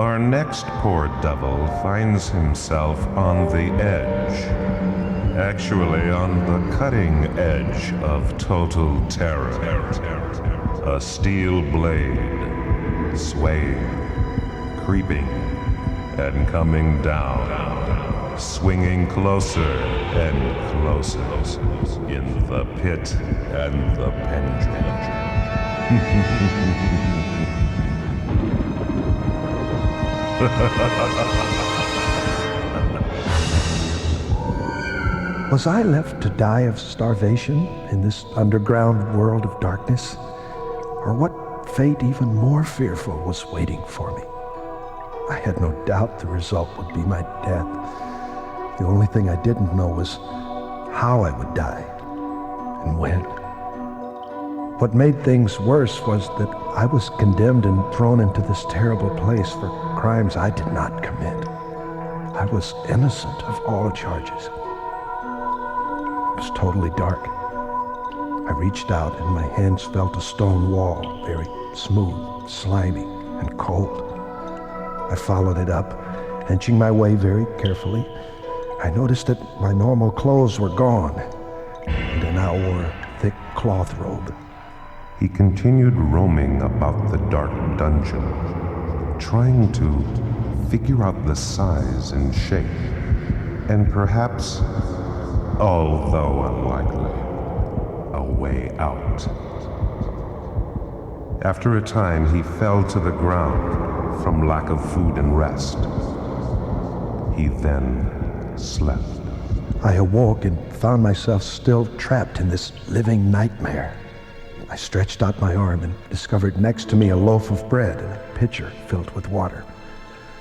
Our next poor devil finds himself on the edge. Actually, on the cutting edge of total terror. A steel blade, swaying, creeping, and coming down, swinging closer and closer in the pit and the pendulum. Was I left to die of starvation in this underground world of darkness? Or what fate even more fearful was waiting for me? I had no doubt the result would be my death. The only thing I didn't know was how I would die and when. What made things worse was that I was condemned and thrown into this terrible place for crimes I did not commit. I was innocent of all charges. It was totally dark. I reached out and my hands felt a stone wall, very smooth, slimy, and cold. I followed it up, inching my way very carefully. I noticed that my normal clothes were gone, and I now wore a thick cloth robe. He continued roaming about the dark dungeon, trying to figure out the size and shape, and perhaps, although unlikely, a way out. After a time, he fell to the ground from lack of food and rest. He then slept. I awoke and found myself still trapped in this living nightmare. I stretched out my arm and discovered next to me a loaf of bread and a pitcher filled with water.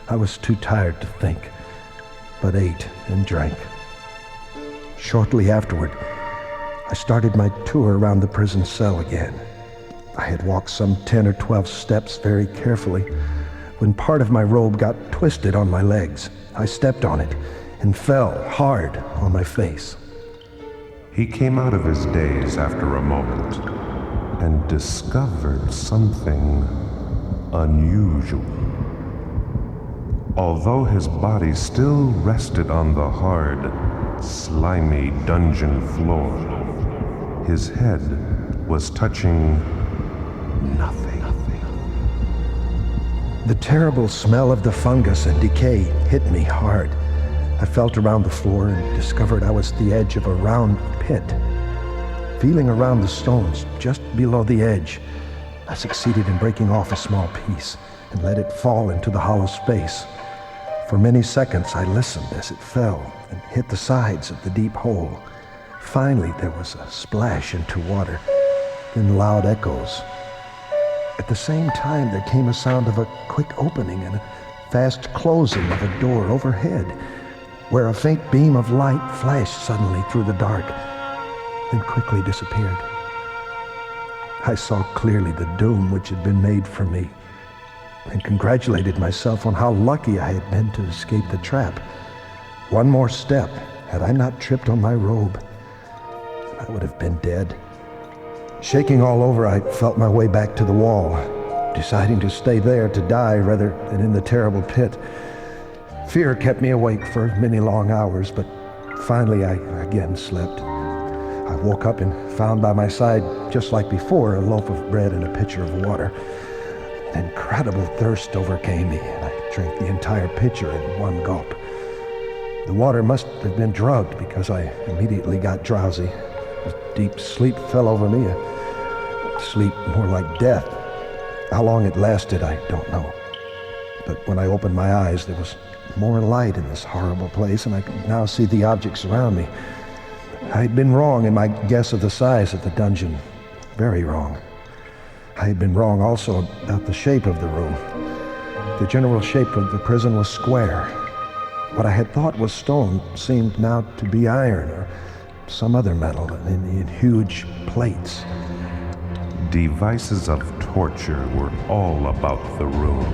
I was too tired to think, but ate and drank. Shortly afterward, I started my tour around the prison cell again. I had walked some 10 or 12 steps very carefully when part of my robe got twisted on my legs. I stepped on it and fell hard on my face. He came out of his daze after a moment and discovered something unusual. Although his body still rested on the hard, slimy dungeon floor, his head was touching nothing. The terrible smell of the fungus and decay hit me hard. I felt around the floor and discovered I was at the edge of a round pit. Feeling around the stones just below the edge, I succeeded in breaking off a small piece and let it fall into the hollow space. For many seconds I listened as it fell and hit the sides of the deep hole. Finally there was a splash into water, then loud echoes. At the same time there came a sound of a quick opening and a fast closing of a door overhead, where a faint beam of light flashed suddenly through the dark, then quickly disappeared. I saw clearly the doom which had been made for me, and congratulated myself on how lucky I had been to escape the trap. One more step, had I not tripped on my robe, I would have been dead. Shaking all over, I felt my way back to the wall, deciding to stay there to die rather than in the terrible pit. Fear kept me awake for many long hours, but finally I again slept. I woke up and found by my side, just like before, a loaf of bread and a pitcher of water. An incredible thirst overcame me, and I drank the entire pitcher in one gulp. The water must have been drugged because I immediately got drowsy. A deep sleep fell over me, a sleep more like death. How long it lasted, I don't know. But when I opened my eyes, there was more light in this horrible place, and I could now see the objects around me. I had been wrong in my guess of the size of the dungeon. Very wrong. I had been wrong also about the shape of the room. The general shape of the prison was square. What I had thought was stone seemed now to be iron or some other metal in huge plates. Devices of torture were all about the room.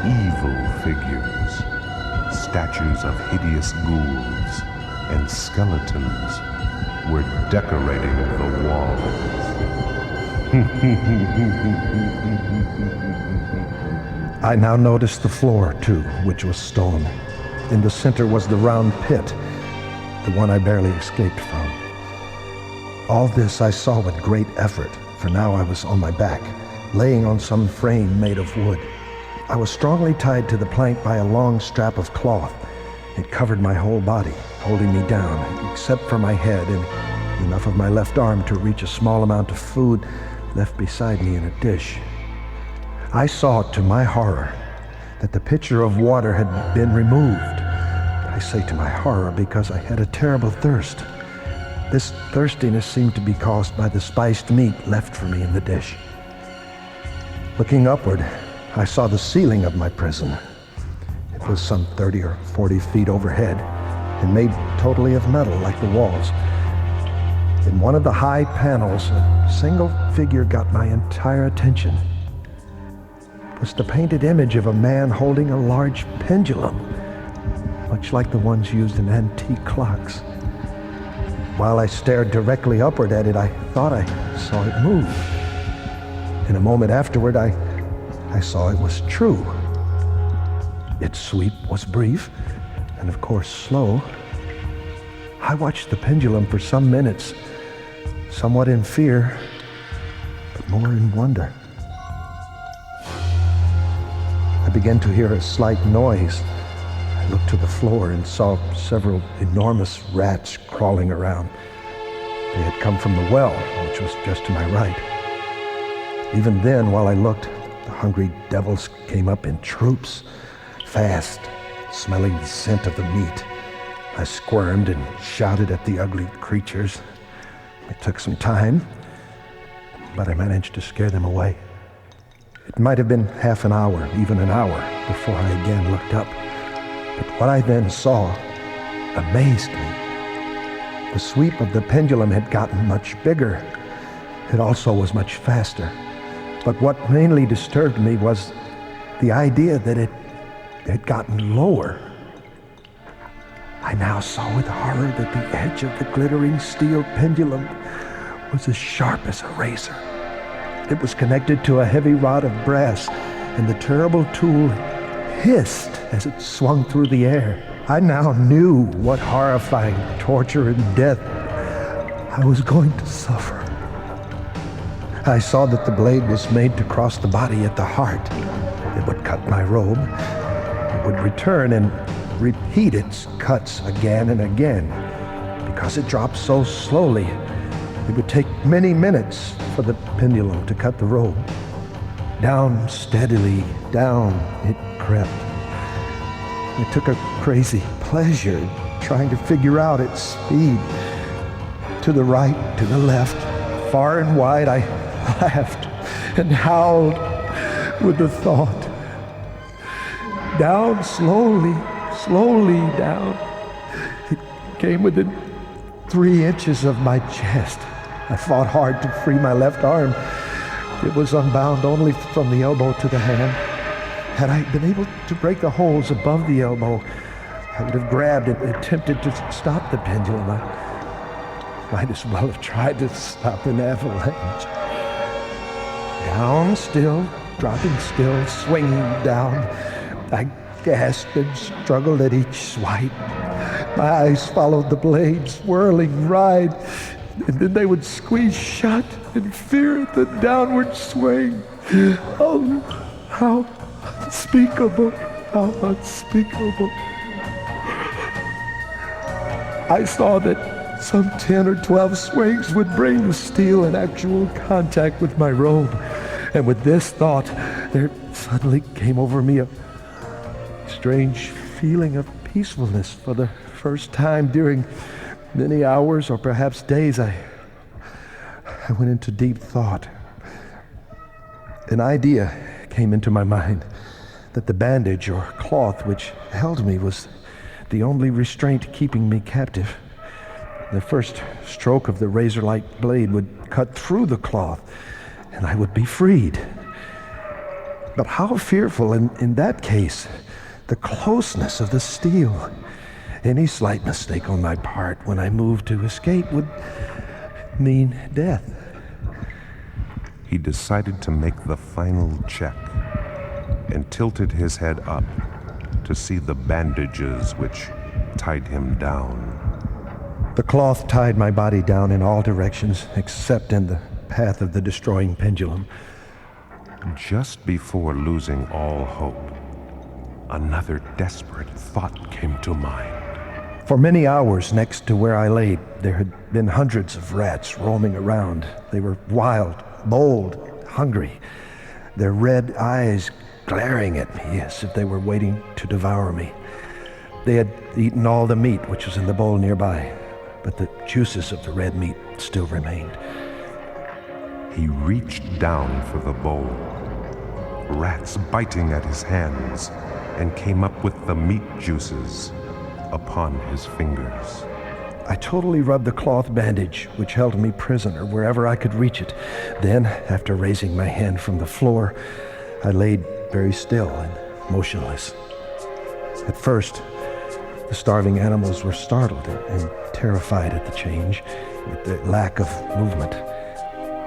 Evil figures, statues of hideous ghouls, and skeletons were decorating the walls. I now noticed the floor, too, which was stone. In the center was the round pit, the one I barely escaped from. All this I saw with great effort, for now I was on my back, laying on some frame made of wood. I was strongly tied to the plank by a long strap of cloth. It covered my whole body, holding me down, except for my head and enough of my left arm to reach a small amount of food left beside me in a dish. I saw, to my horror, that the pitcher of water had been removed. I say to my horror because I had a terrible thirst. This thirstiness seemed to be caused by the spiced meat left for me in the dish. Looking upward, I saw the ceiling of my prison. It was some 30 or 40 feet overhead and made totally of metal like the walls. In one of the high panels, a single figure got my entire attention. It was the painted image of a man holding a large pendulum, much like the ones used in antique clocks. While I stared directly upward at it, I thought I saw it move. In a moment afterward, I saw it was true. Its sweep was brief, and of course slow. I watched the pendulum for some minutes, somewhat in fear, but more in wonder. I began to hear a slight noise. I looked to the floor and saw several enormous rats crawling around. They had come from the well, which was just to my right. Even then, while I looked, the hungry devils came up in troops, fast, smelling the scent of the meat. I squirmed and shouted at the ugly creatures. It took some time, but I managed to scare them away. It might have been half an hour, even an hour, before I again looked up. But what I then saw amazed me. The sweep of the pendulum had gotten much bigger. It also was much faster. But what mainly disturbed me was the idea that it had gotten lower. I now saw with horror that the edge of the glittering steel pendulum was as sharp as a razor. It was connected to a heavy rod of brass, and the terrible tool hissed as it swung through the air. I now knew what horrifying torture and death I was going to suffer. I saw that the blade was made to cross the body at the heart. It would cut my robe. It would return and repeat its cuts again and again. Because it dropped so slowly, it would take many minutes for the pendulum to cut the robe. Down steadily, down it crept. I took a crazy pleasure trying to figure out its speed. To the right, to the left, far and wide, I laughed and howled with the thought. Down slowly, slowly down. It came within 3 inches of my chest. I fought hard to free my left arm. It was unbound only from the elbow to the hand. Had I been able to break the holes above the elbow, I would have grabbed and attempted to stop the pendulum. I might as well have tried to stop an avalanche. Down still, dropping still, swinging down. I gasped and struggled at each swipe. My eyes followed the blade's whirling ride, and then they would squeeze shut in fear at the downward swing. Oh, how unspeakable, how unspeakable. I saw that some 10 or 12 swings would bring the steel in actual contact with my robe. And with this thought, there suddenly came over me a strange feeling of peacefulness. For the first time during many hours or perhaps days, I went into deep thought. An idea came into my mind that the bandage or cloth which held me was the only restraint keeping me captive. The first stroke of the razor-like blade would cut through the cloth, and I would be freed. But how fearful in that case, the closeness of the steel. Any slight mistake on my part when I moved to escape would mean death. He decided to make the final check. and tilted his head up to see the bandages which tied him down. The cloth tied my body down in all directions except in the path of the destroying pendulum. Just before losing all hope, another desperate thought came to mind. For many hours next to where I lay, there had been hundreds of rats roaming around. They were wild, bold, hungry, their red eyes glaring at me as if they were waiting to devour me. They had eaten all the meat which was in the bowl nearby, but the juices of the red meat still remained. He reached down for the bowl, rats biting at his hands, and came up with the meat juices upon his fingers. I totally rubbed the cloth bandage which held me prisoner wherever I could reach it. Then, after raising my hand from the floor, I laid very still and motionless. At first, the starving animals were startled and terrified at the change, at the lack of movement.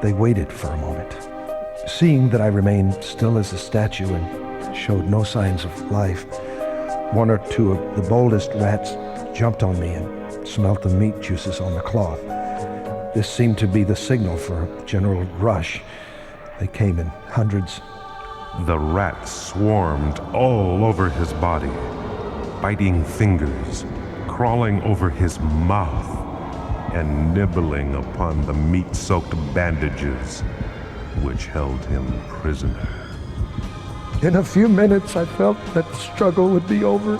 They waited for a moment. Seeing that I remained still as a statue and showed no signs of life, one or two of the boldest rats jumped on me and smelt the meat juices on the cloth. This seemed to be the signal for a general rush. They came in hundreds. The rats swarmed all over his body, biting fingers, crawling over his mouth, and nibbling upon the meat-soaked bandages which held him prisoner. In a few minutes, I felt that the struggle would be over.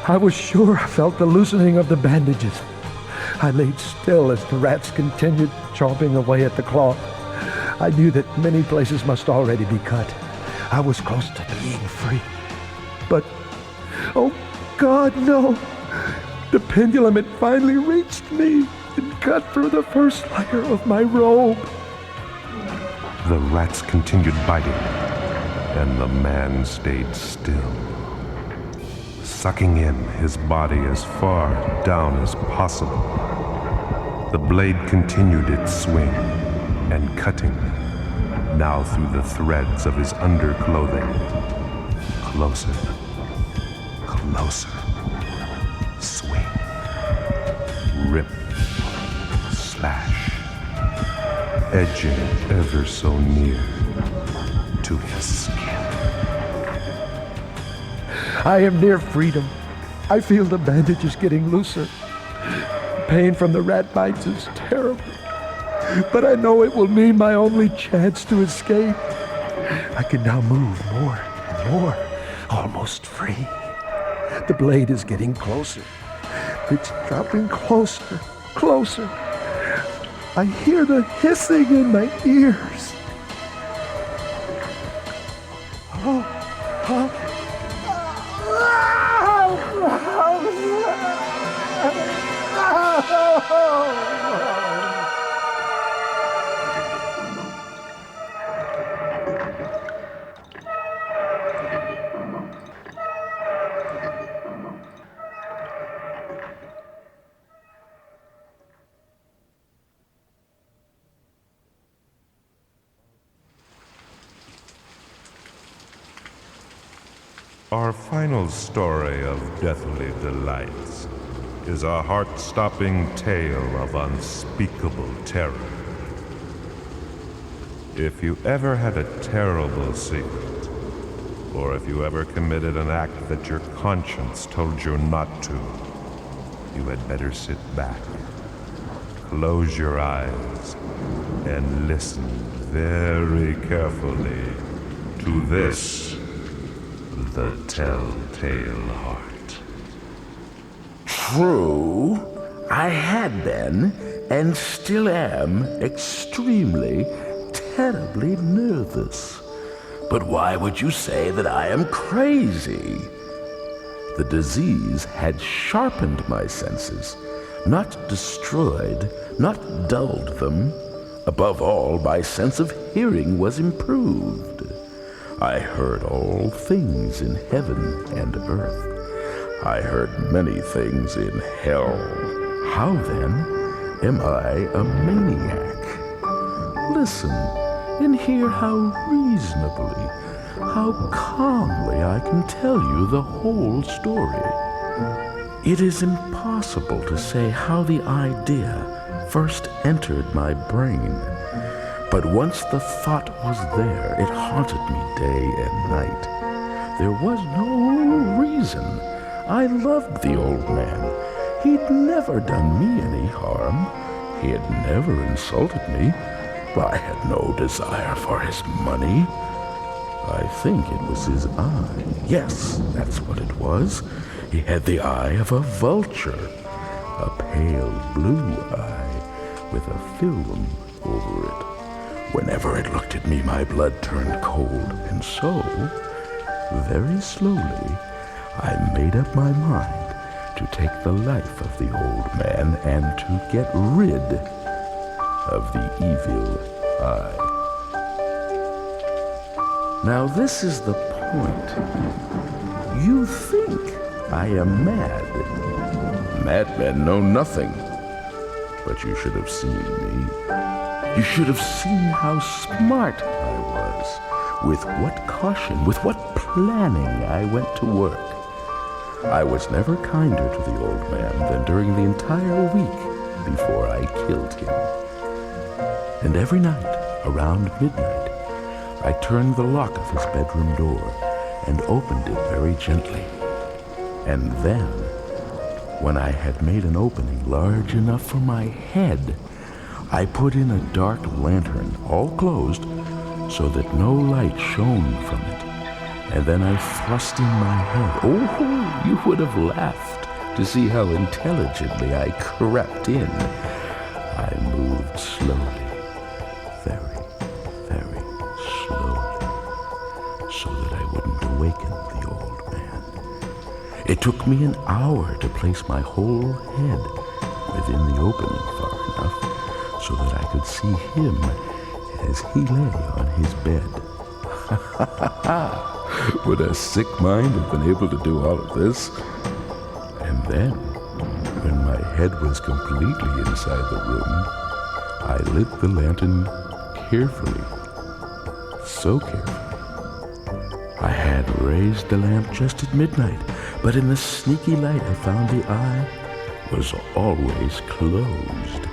I was sure I felt the loosening of the bandages. I laid still as the rats continued chomping away at the cloth. I knew that many places must already be cut. I was close to being free. But, oh God, no! The pendulum had finally reached me and cut through the first layer of my robe. The rats continued biting, and the man stayed still, sucking in his body as far down as possible. The blade continued its swing and cutting, now through the threads of his underclothing. Closer, closer, swing, rip, slash, edging ever so near to his skin. I am near freedom. I feel the bandages getting looser. The pain from the rat bites is terrible, but I know it will mean my only chance to escape. I can now move more and more, almost free. The blade is getting closer. It's dropping closer, closer. I hear the hissing in my ears. Our final story of Deathly Delights is a heart-stopping tale of unspeakable terror. If you ever had a terrible secret, or if you ever committed an act that your conscience told you not to, you had better sit back, close your eyes, and listen very carefully to this, the Telltale Heart. True, I had been, and still am, extremely, terribly nervous. But why would you say that I am crazy? The disease had sharpened my senses, not destroyed, not dulled them. Above all, my sense of hearing was improved. I heard all things in heaven and earth. I heard many things in hell. How then am I a maniac? Listen and hear how reasonably how calmly I can tell you the whole story. It is impossible to say how the idea first entered my brain, but once the thought was there, it haunted me day and night. There was no reason. I loved the old man. He'd never done me any harm. He had never insulted me. I had no desire for his money. I think it was his eye. Yes, that's what it was. He had the eye of a vulture, a pale blue eye with a film over it. Whenever it looked at me, my blood turned cold, and so, very slowly, I made up my mind to take the life of the old man and to get rid of the evil eye. Now this is the point. You think I am mad. Madmen know nothing. But you should have seen me. You should have seen how smart I was, with what caution, with what planning I went to work. I was never kinder to the old man than during the entire week before I killed him. And every night, around midnight, I turned the lock of his bedroom door and opened it very gently. And then, when I had made an opening large enough for my head, I put in a dark lantern, all closed, so that no light shone from it. And then I thrust in my head. Oh, you would have laughed to see how intelligently I crept in. I moved slowly, very, very slowly, so that I wouldn't awaken the old man. It took me an hour to place my whole head within the opening far enough so that I could see him as he lay on his bed. Would a sick mind have been able to do all of this? And then, when my head was completely inside the room, I lit the lantern carefully, so carefully. I had raised the lamp just at midnight, but in the sneaky light I found the eye was always closed.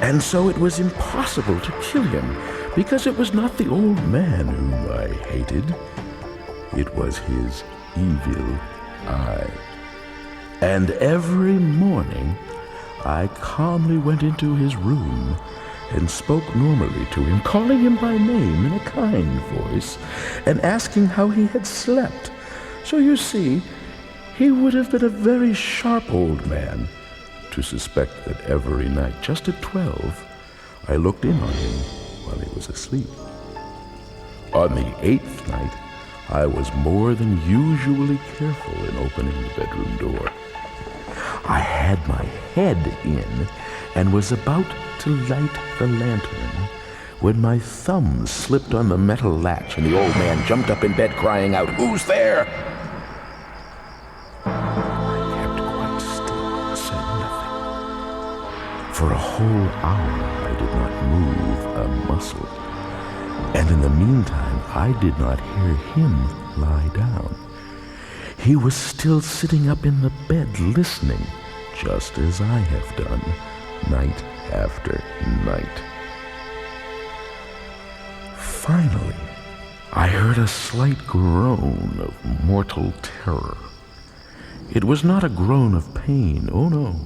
And so it was impossible to kill him, because it was not the old man whom I hated. It was his evil eye. And every morning, I calmly went into his room and spoke normally to him, calling him by name in a kind voice, and asking how he had slept. So you see, he would have been a very sharp old man to suspect that every night, just at 12, I looked in on him while he was asleep. On the 8th night, I was more than usually careful in opening the bedroom door. I had my head in and was about to light the lantern when my thumb slipped on the metal latch and the old man jumped up in bed crying out, "Who's there?" I kept quite still and said nothing. For a whole hour I did not move a muscle. And in the meantime, I did not hear him lie down. He was still sitting up in the bed listening, just as I have done, night after night. Finally, I heard a slight groan of mortal terror. It was not a groan of pain, oh no.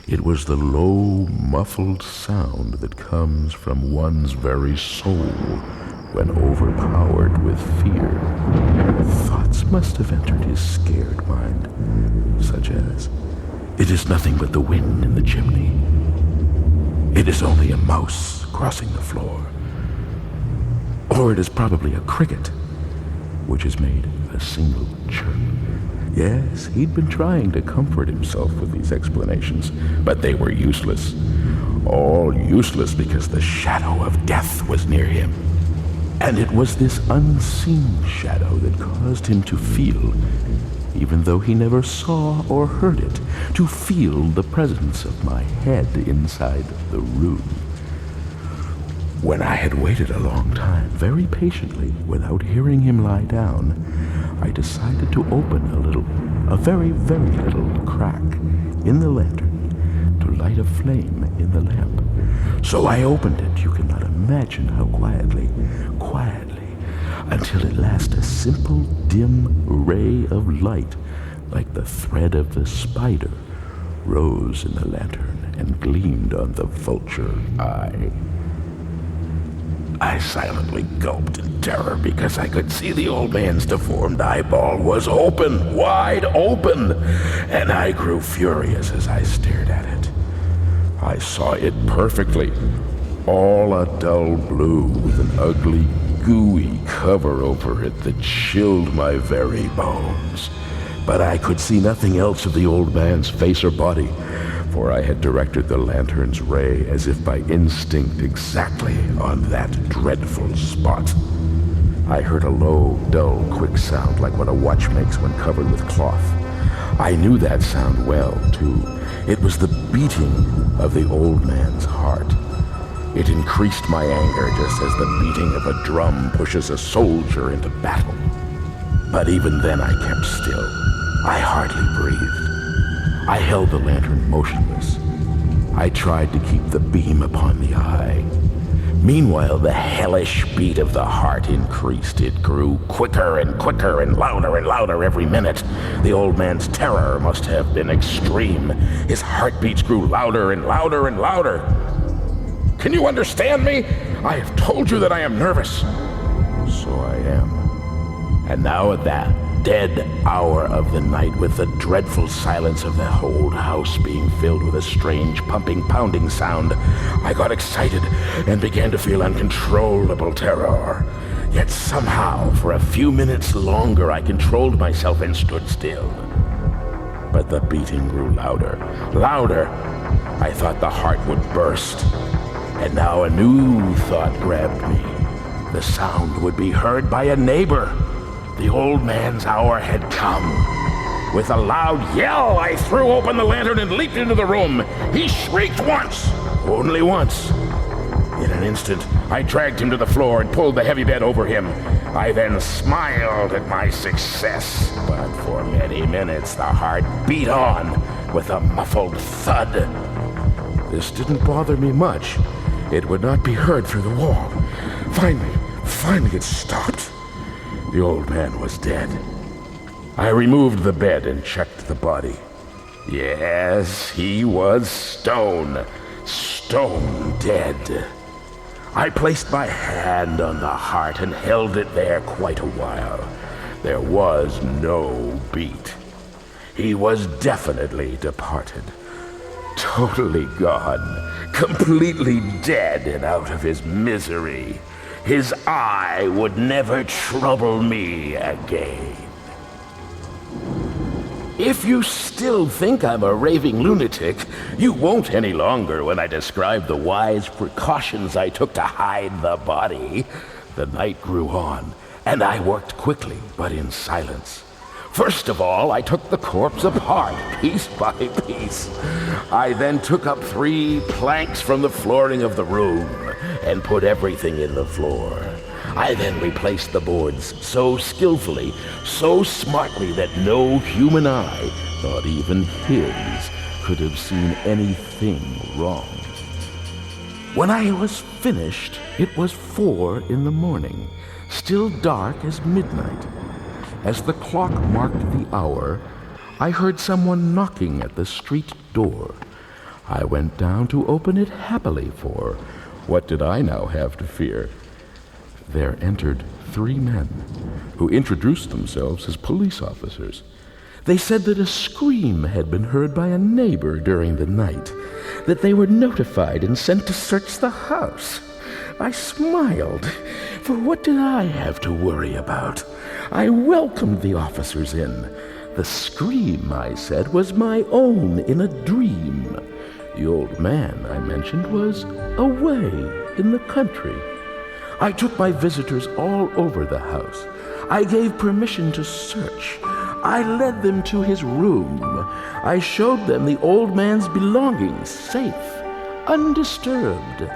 It was the low, muffled sound that comes from one's very soul when overpowered with fear. Thoughts must have entered his scared mind, such as, "It is nothing but the wind in the chimney. It is only a mouse crossing the floor. Or it is probably a cricket, which has made a single chirp." Yes, he'd been trying to comfort himself with these explanations, but they were useless. All useless because the shadow of death was near him. And it was this unseen shadow that caused him to feel, even though he never saw or heard it, to feel the presence of my head inside the room. When I had waited a long time, very patiently, without hearing him lie down, I decided to open a very, very little crack in the lantern to light a flame in the lamp. So I opened it, you cannot imagine how quietly, until at last a simple, dim ray of light, like the thread of the spider, rose in the lantern and gleamed on the vulture eye. I silently gulped in terror because I could see the old man's deformed eyeball was open, wide open, and I grew furious as I stared at it. I saw it perfectly, all a dull blue with an ugly, gooey cover over it that chilled my very bones. But I could see nothing else of the old man's face or body, for I had directed the lantern's ray as if by instinct exactly on that dreadful spot. I heard a low, dull, quick sound like what a watch makes when covered with cloth. I knew that sound well, too. It was the beating of the old man's heart. It increased my anger just as the beating of a drum pushes a soldier into battle. But even then I kept still. I hardly breathed. I held the lantern motionless. I tried to keep the beam upon the eye. Meanwhile, the hellish beat of the heart increased. It grew quicker and quicker and louder every minute. The old man's terror must have been extreme. His heartbeats grew louder and louder and louder. Can you understand me? I have told you that I am nervous. So I am. And now at that dead hour of the night, with the dreadful silence of the whole house being filled with a strange pumping, pounding sound, I got excited and began to feel uncontrollable terror. Yet somehow, for a few minutes longer, I controlled myself and stood still. But the beating grew louder. I thought the heart would burst. And now a new thought grabbed me. The sound would be heard by a neighbor. The old man's hour had come. With a loud yell, I threw open the lantern and leaped into the room. He shrieked once, only once. In an instant, I dragged him to the floor and pulled the heavy bed over him. I then smiled at my success, but for many minutes the heart beat on with a muffled thud. This didn't bother me much. It would not be heard through the wall. Finally it stopped. The old man was dead. I removed the bed and checked the body. Yes, he was stone dead. I placed my hand on the heart and held it there quite a while. There was no beat. He was definitely departed. Totally gone. Completely dead and out of his misery. His eye would never trouble me again. If you still think I'm a raving lunatic, you won't any longer when I describe the wise precautions I took to hide the body. The night grew on, and I worked quickly, but in silence. First of all, I took the corpse apart, piece by piece. I then took up 3 planks from the flooring of the room and put everything in the floor. I then replaced the boards so skillfully, so smartly that no human eye, not even his, could have seen anything wrong. When I was finished, it was 4 in the morning, still dark as midnight. As the clock marked the hour, I heard someone knocking at the street door. I went down to open it happily, for what did I now have to fear? There entered 3 men, who introduced themselves as police officers. They said that a scream had been heard by a neighbor during the night, that they were notified and sent to search the house. I smiled, for what did I have to worry about? I welcomed the officers in. The scream, I said, was my own in a dream. The old man, I mentioned, was away in the country. I took my visitors all over the house. I gave permission to search. I led them to his room. I showed them the old man's belongings, safe, undisturbed.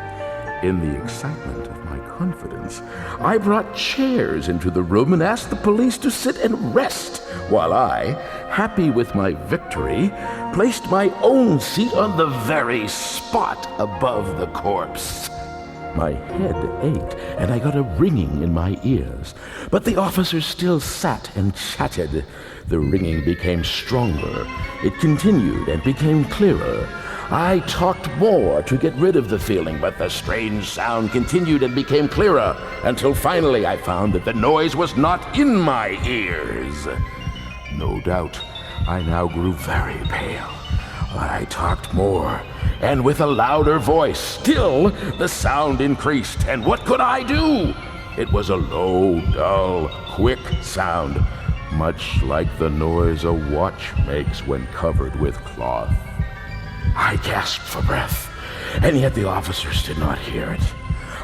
In the excitement of my confidence, I brought chairs into the room and asked the police to sit and rest while I, happy with my victory, placed my own seat on the very spot above the corpse. My head ached, and I got a ringing in my ears. But the officers still sat and chatted. The ringing became stronger. It continued and became clearer. I talked more to get rid of the feeling, but the strange sound continued and became clearer, until finally I found that the noise was not in my ears. No doubt, I now grew very pale. But I talked more, and with a louder voice. Still, the sound increased, and what could I do? It was a low, dull, quick sound, much like the noise a watch makes when covered with cloth. I gasped for breath, and yet the officers did not hear it.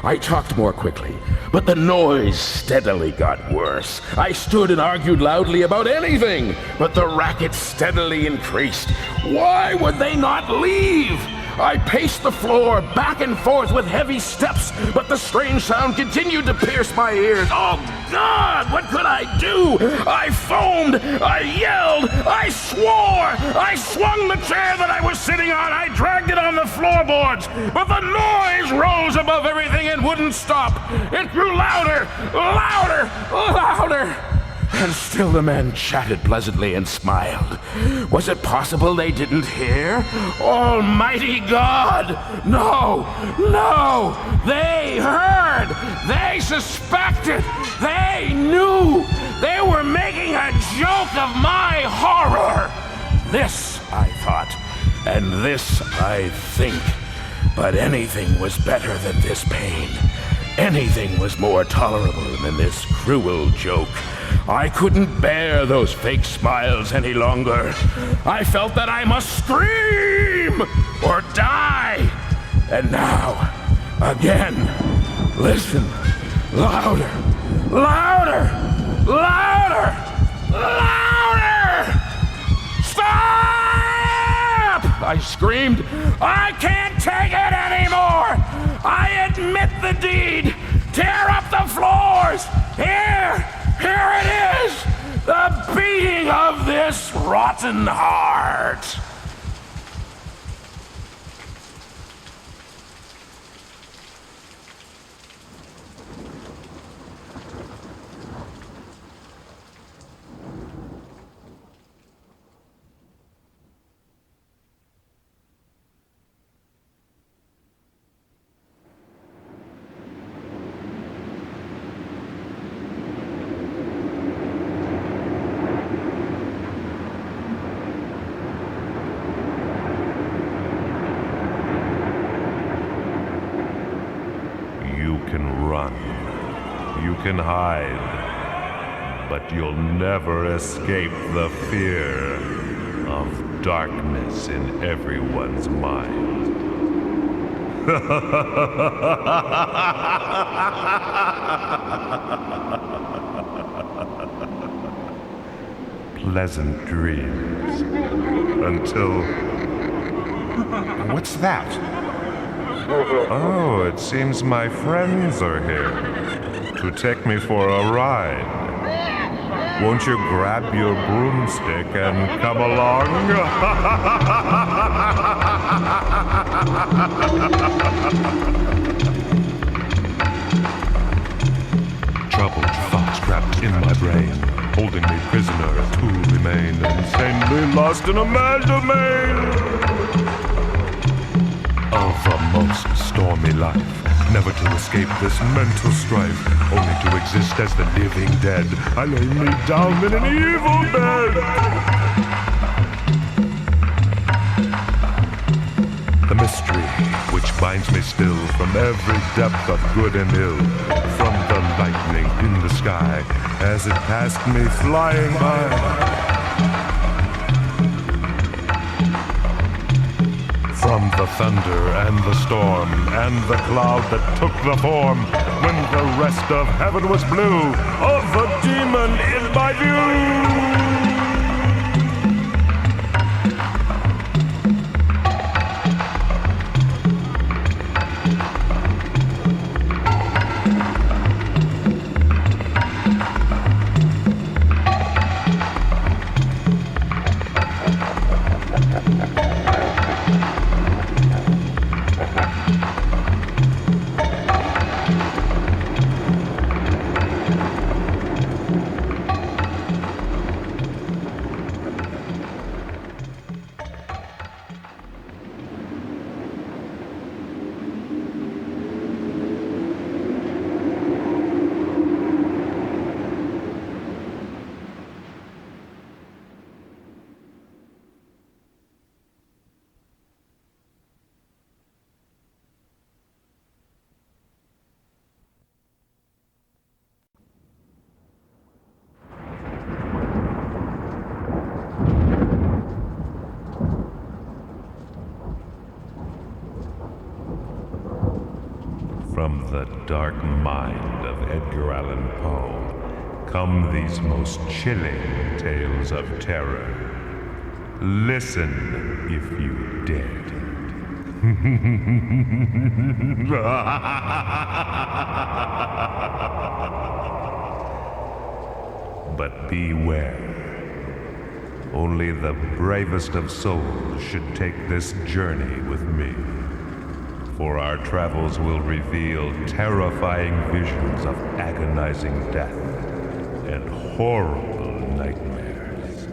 I talked more quickly, but the noise steadily got worse. I stood and argued loudly about anything, but the racket steadily increased. Why would they not leave? I paced the floor back and forth with heavy steps, but the strange sound continued to pierce my ears. Oh, God, what could I do? I foamed, I yelled, I swore, I swung the chair that I was sitting on, I dragged it on the floorboards, but the noise rose above everything and wouldn't stop. It grew louder, louder, louder. And still the men chatted pleasantly and smiled. Was it possible they didn't hear? Almighty God! No! No! They heard! They suspected! They knew! They were making a joke of my horror! This, I thought, and this, I think. But anything was better than this pain. Anything was more tolerable than this cruel joke. I couldn't bear those fake smiles any longer. I felt that I must scream or die. And now, again, listen, louder, louder, louder, louder! Stop! I screamed. I can't take it anymore! I admit the deed! Tear up the floors! Here it is! The beating of this rotten heart! You can run. You can hide. But you'll never escape the fear of darkness in everyone's mind. Pleasant dreams. Until... What's that? Oh, it seems my friends are here to take me for a ride. Won't you grab your broomstick and come along? Troubled thoughts trapped in my brain, holding me prisoner, two remain, insanely lost in a mad domain of a most stormy life. Never to escape this mental strife, only to exist as the living dead. I lay me down in an evil bed. The mystery which binds me still from every depth of good and ill, from the lightning in the sky as it passed me flying by. From the thunder and the storm and the cloud that took the form, when the rest of heaven was blue, of a demon in my view. From the dark mind of Edgar Allan Poe come these most chilling tales of terror. Listen if you dare. But beware. Only the bravest of souls should take this journey with me. For our travels will reveal terrifying visions of agonizing death and horrible nightmares.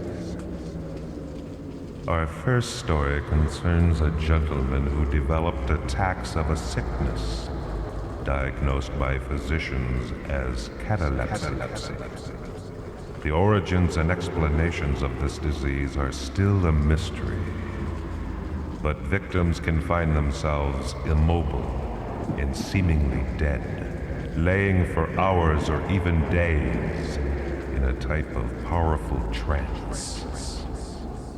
Our first story concerns a gentleman who developed attacks of a sickness diagnosed by physicians as catalepsy. The origins and explanations of this disease are still a mystery. But victims can find themselves immobile and seemingly dead, laying for hours or even days in a type of powerful trance.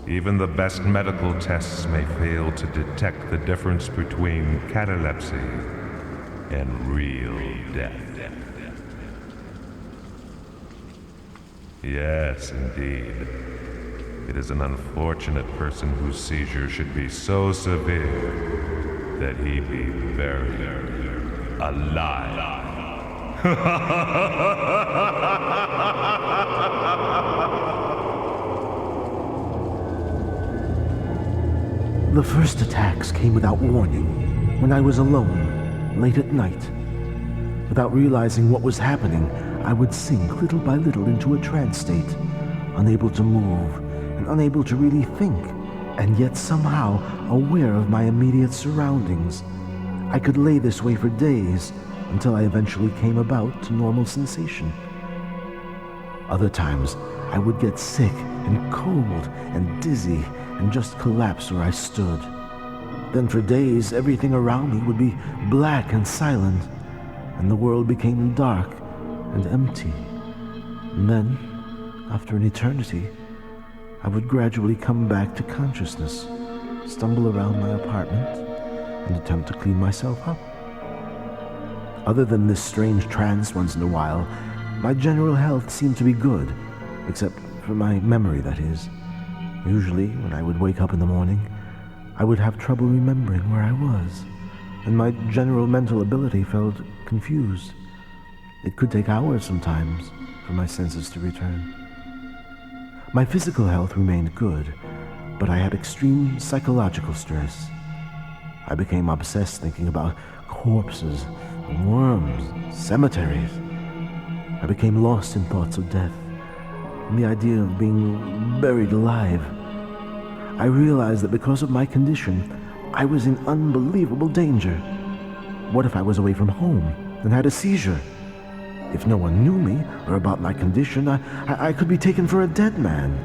Even the best medical tests may fail to detect the difference between catalepsy and real death. Yes, indeed. It is an unfortunate person whose seizure should be so severe that he be buried alive. The first attacks came without warning, when I was alone, late at night. Without realizing what was happening, I would sink little by little into a trance state, unable to move and unable to really think, and yet somehow aware of my immediate surroundings. I could lay this way for days until I eventually came about to normal sensation. Other times, I would get sick and cold and dizzy and just collapse where I stood. Then for days, everything around me would be black and silent, and the world became dark and empty. And then, after an eternity, I would gradually come back to consciousness, stumble around my apartment, and attempt to clean myself up. Other than this strange trance once in a while, my general health seemed to be good, except for my memory, that is. Usually, when I would wake up in the morning, I would have trouble remembering where I was, and my general mental ability felt confused. It could take hours sometimes for my senses to return. My physical health remained good, but I had extreme psychological stress. I became obsessed thinking about corpses, worms, cemeteries. I became lost in thoughts of death and the idea of being buried alive. I realized that because of my condition, I was in unbelievable danger. What if I was away from home and had a seizure? If no one knew me or about my condition, I could be taken for a dead man.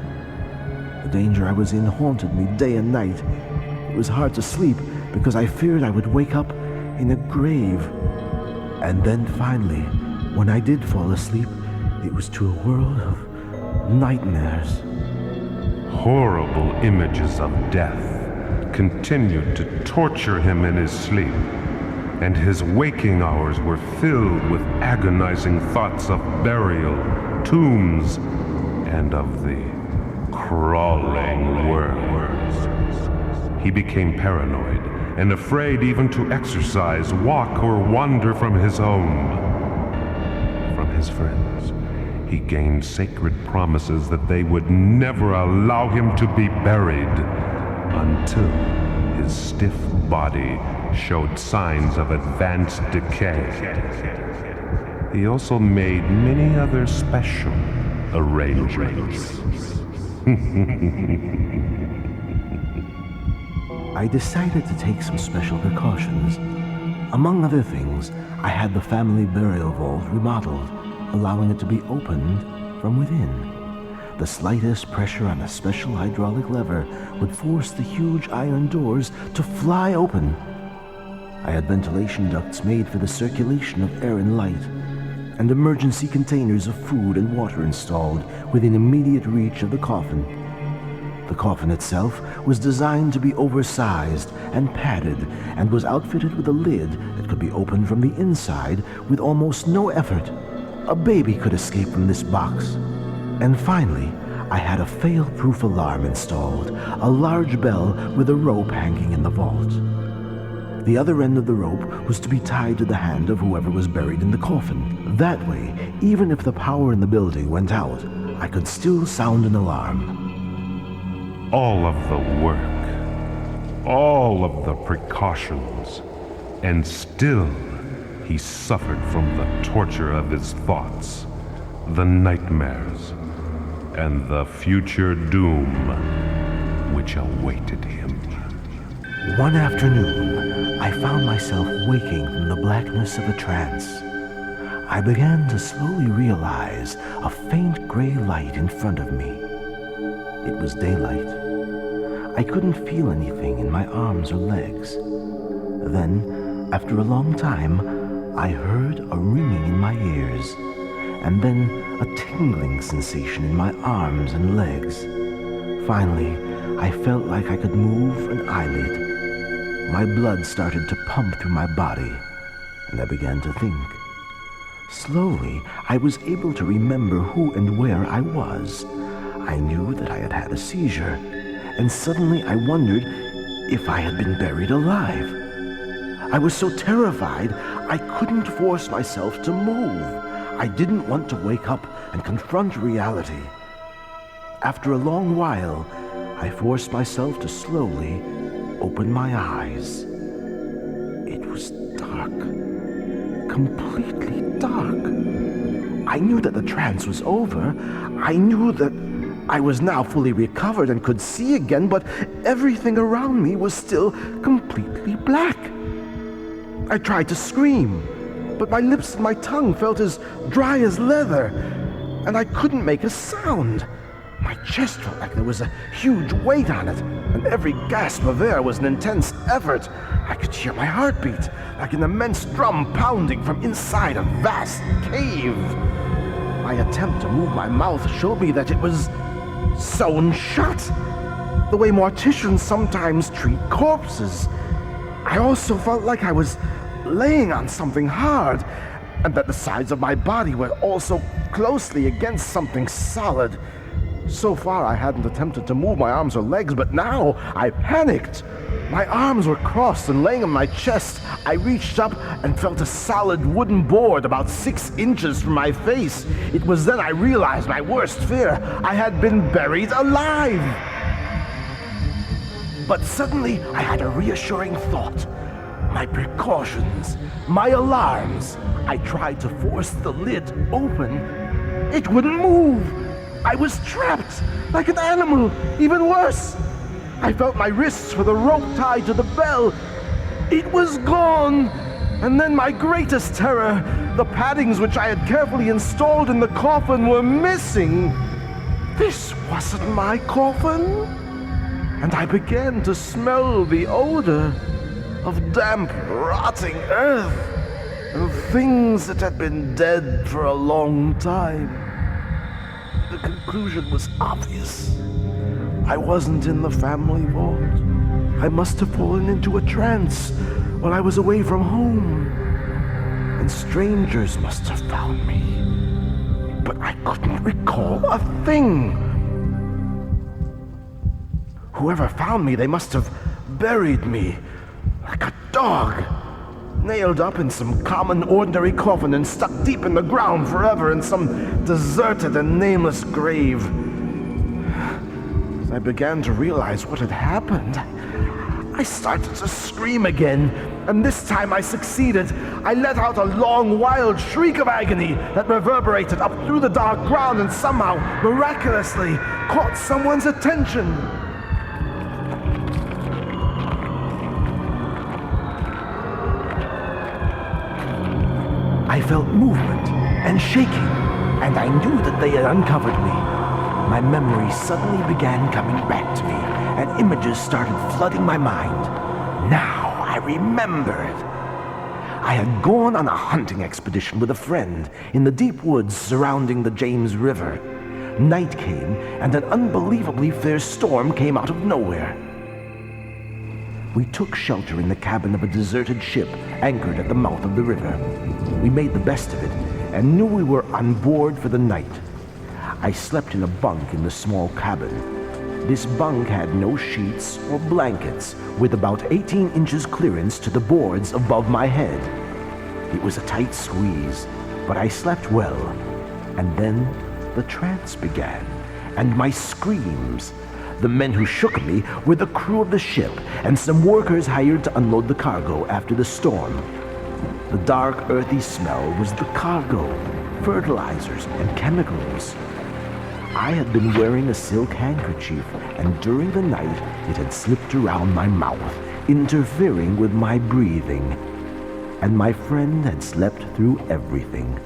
The danger I was in haunted me day and night. It was hard to sleep because I feared I would wake up in a grave. And then finally, when I did fall asleep, it was to a world of nightmares. Horrible images of death continued to torture him in his sleep, and his waking hours were filled with agonizing thoughts of burial, tombs, and of the crawling worms. He became paranoid and afraid even to exercise, walk, or wander from his home. From his friends, he gained sacred promises that they would never allow him to be buried until his stiff body showed signs of advanced decay. He also made many other special arrangements. I decided to take some special precautions. Among other things, I had the family burial vault remodeled, allowing it to be opened from within. The slightest pressure on a special hydraulic lever would force the huge iron doors to fly open. I had ventilation ducts made for the circulation of air and light, and emergency containers of food and water installed within immediate reach of the coffin. The coffin itself was designed to be oversized and padded, and was outfitted with a lid that could be opened from the inside with almost no effort. A baby could escape from this box. And finally, I had a fail-proof alarm installed, a large bell with a rope hanging in the vault. The other end of the rope was to be tied to the hand of whoever was buried in the coffin. That way, even if the power in the building went out, I could still sound an alarm. All of the work, all of the precautions, and still he suffered from the torture of his thoughts, the nightmares, and the future doom which awaited him. One afternoon, I found myself waking from the blackness of a trance. I began to slowly realize a faint gray light in front of me. It was daylight. I couldn't feel anything in my arms or legs. Then, after a long time, I heard a ringing in my ears, and then a tingling sensation in my arms and legs. Finally, I felt like I could move an eyelid. My blood started to pump through my body, and I began to think. Slowly, I was able to remember who and where I was. I knew that I had had a seizure, and suddenly I wondered if I had been buried alive. I was so terrified, I couldn't force myself to move. I didn't want to wake up and confront reality. After a long while, I forced myself to slowly open my eyes. It was dark. Completely dark. I knew that the trance was over. I knew that I was now fully recovered and could see again, but everything around me was still completely black. I tried to scream, but my lips and my tongue felt as dry as leather, and I couldn't make a sound. My chest felt like there was a huge weight on it, and every gasp of air was an intense effort. I could hear my heartbeat, like an immense drum pounding from inside a vast cave. My attempt to move my mouth showed me that it was sewn shut, the way morticians sometimes treat corpses. I also felt like I was laying on something hard, and that the sides of my body were also closely against something solid. So far, I hadn't attempted to move my arms or legs, but now I panicked. My arms were crossed and laying on my chest. I reached up and felt a solid wooden board about 6 inches from my face. It was then I realized my worst fear. I had been buried alive. But suddenly, I had a reassuring thought. My precautions, my alarms. I tried to force the lid open. It wouldn't move. I was trapped, like an animal, even worse. I felt my wrists with a rope tied to the bell. It was gone. And then my greatest terror, the paddings which I had carefully installed in the coffin were missing. This wasn't my coffin. And I began to smell the odor of damp, rotting earth and things that had been dead for a long time. The conclusion was obvious. I wasn't in the family vault. I must have fallen into a trance while I was away from home. And strangers must have found me. But I couldn't recall a thing. Whoever found me, they must have buried me like a dog, nailed up in some common, ordinary coffin and stuck deep in the ground forever in some deserted and nameless grave. As I began to realize what had happened, I started to scream again, and this time I succeeded. I let out a long, wild shriek of agony that reverberated up through the dark ground and somehow, miraculously, caught someone's attention. I felt movement and shaking, and I knew that they had uncovered me. My memory suddenly began coming back to me, and images started flooding my mind. Now I remembered. I had gone on a hunting expedition with a friend in the deep woods surrounding the James River. Night came, and an unbelievably fierce storm came out of nowhere. We took shelter in the cabin of a deserted ship anchored at the mouth of the river. We made the best of it and knew we were on board for the night. I slept in a bunk in the small cabin. This bunk had no sheets or blankets, with about 18 inches clearance to the boards above my head. It was a tight squeeze, but I slept well. And then the trance began, and my screams. The men who shook me were the crew of the ship and some workers hired to unload the cargo after the storm. The dark, earthy smell was the cargo, fertilizers, and chemicals. I had been wearing a silk handkerchief, and during the night it had slipped around my mouth, interfering with my breathing. And my friend had slept through everything,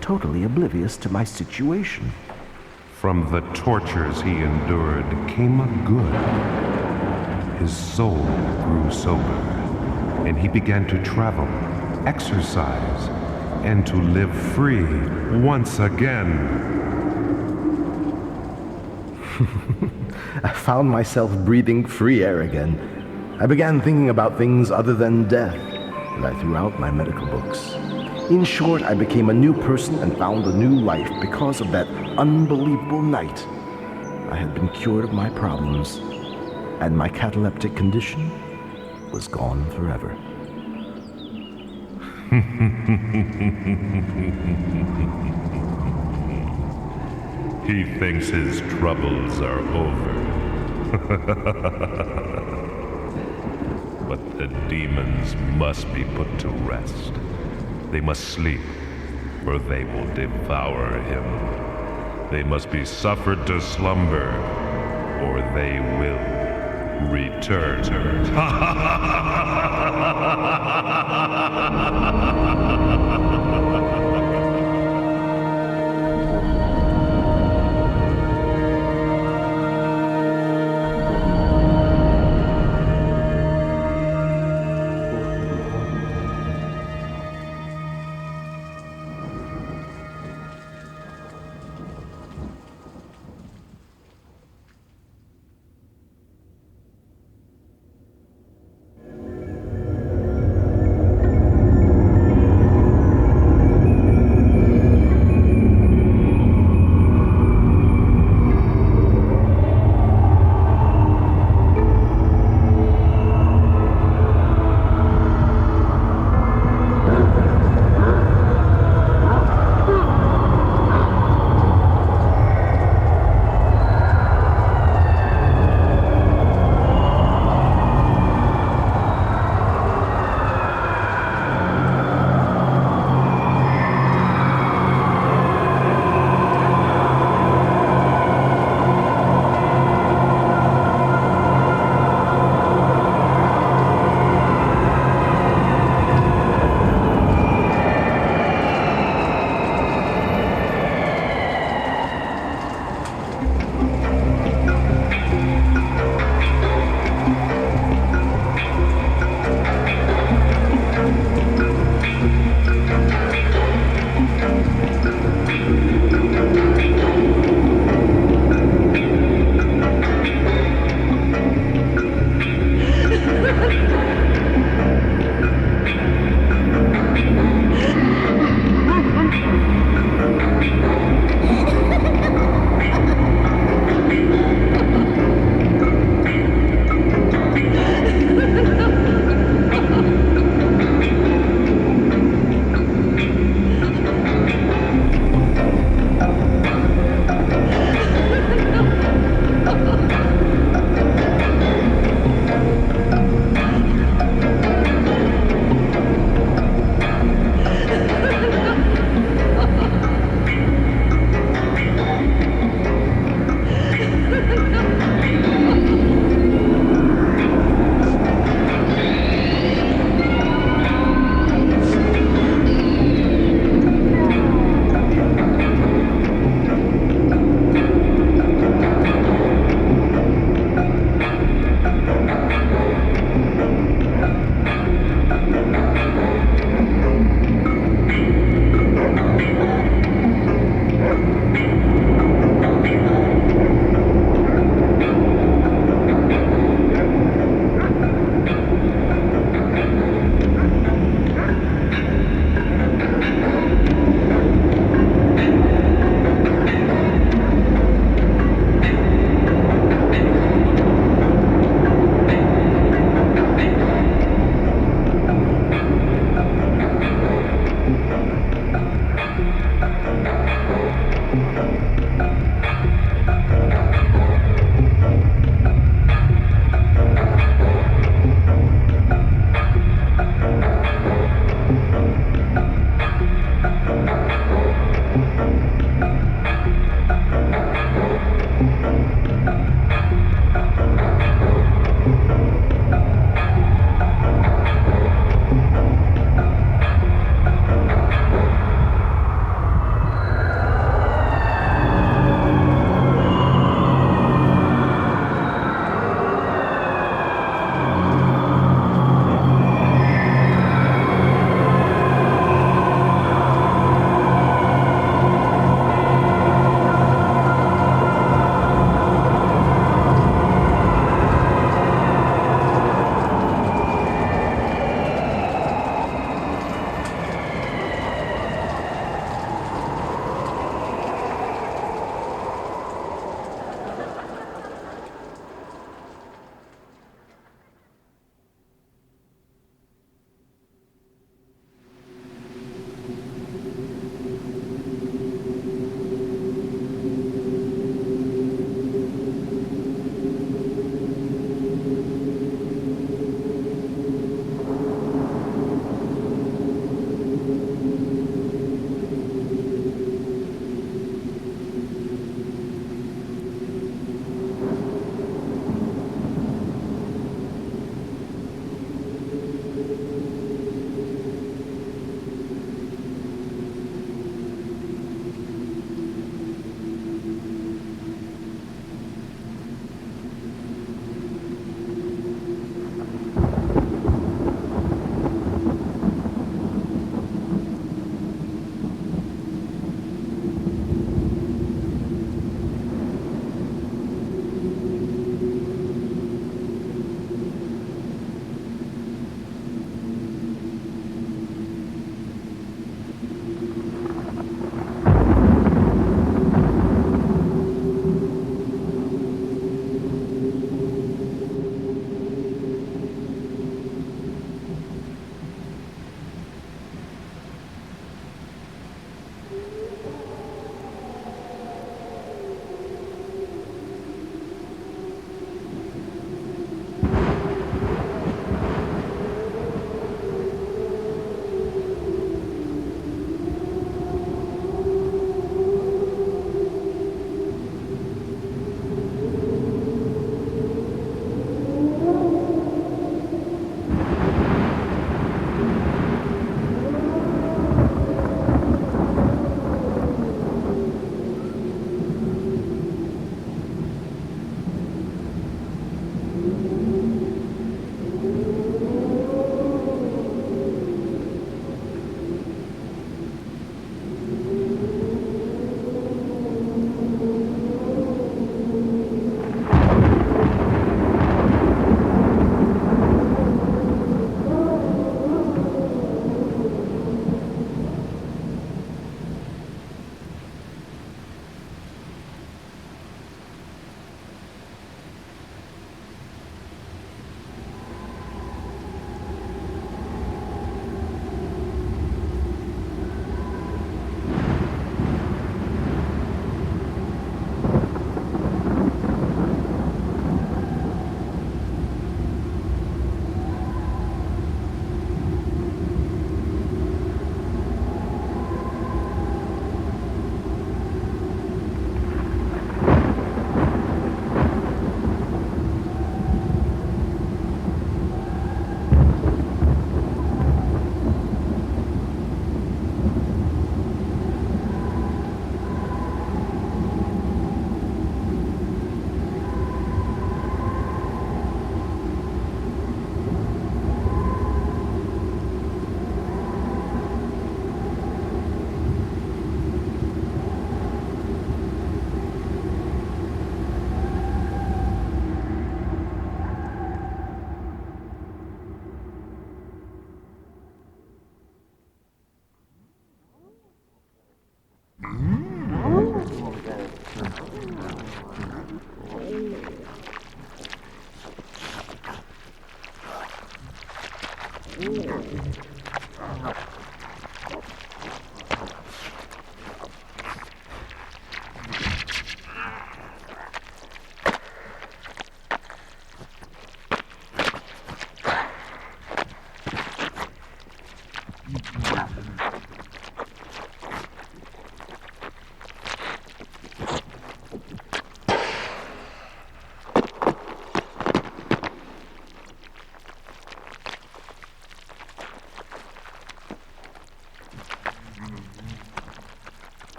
totally oblivious to my situation. From the tortures he endured came a good. His soul grew sober, and he began to travel, exercise, and to live free once again. I found myself breathing free air again. I began thinking about things other than death, and I threw out my medical books. In short, I became a new person and found a new life because of that unbelievable night. I had been cured of my problems, and my cataleptic condition was gone forever. He thinks his troubles are over. But the demons must be put to rest. They must sleep, or they will devour him. They must be suffered to slumber, or they will return.